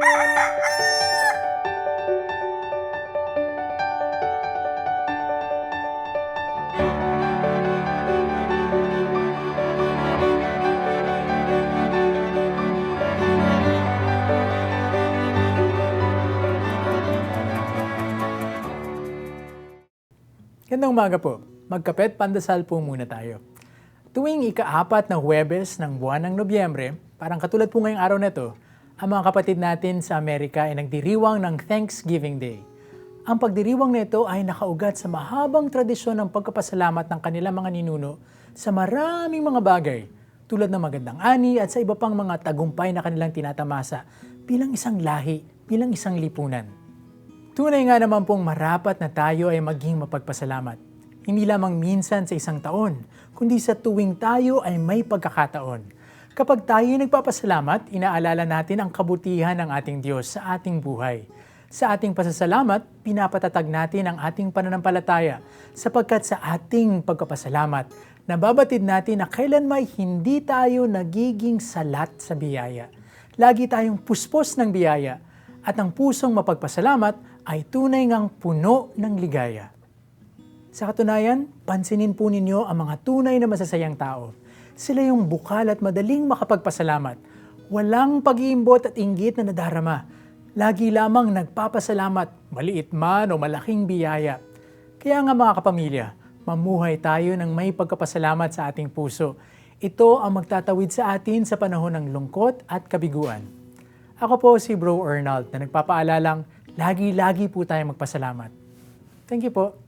Gandang umaga po. Magkapet, pandasal po muna tayo. Tuwing ika-4 na Huwebes ng buwan ng Nobyembre, parang katulad po ngayong araw na to, ang mga kapatid natin sa Amerika ay nagdiriwang ng Thanksgiving Day. Ang pagdiriwang nito ay nakaugat sa mahabang tradisyon ng pagkapasalamat ng kanilang mga ninuno sa maraming mga bagay, tulad ng magandang ani at sa iba pang mga tagumpay na kanilang tinatamasa bilang isang lahi, bilang isang lipunan. Tunay nga naman pong marapat na tayo ay maging mapagpasalamat. Hindi lamang minsan sa isang taon, kundi sa tuwing tayo ay may pagkakataon. Kapag tayo ay nagpapasalamat, inaalala natin ang kabutihan ng ating Diyos sa ating buhay. Sa ating pasasalamat, pinapatatag natin ang ating pananampalataya sapagkat sa ating pagpapasalamat, nababatid natin na kailanmay hindi tayo nagiging salat sa biyaya. Lagi tayong puspos ng biyaya at ang pusong mapagpasalamat ay tunay ngang puno ng ligaya. Sa katunayan, pansinin po ninyo ang mga tunay na masasayang tao. Sila yung bukal at madaling makapagpasalamat. Walang pag-iimbot at inggit na nadarama. Lagi lamang nagpapasalamat, maliit man o malaking biyaya. Kaya nga mga kapamilya, mamuhay tayo ng may pagkapasalamat sa ating puso. Ito ang magtatawid sa atin sa panahon ng lungkot at kabiguan. Ako po si Bro Arnold na nagpapaalalang lagi-lagi po tayo magpasalamat. Thank you po.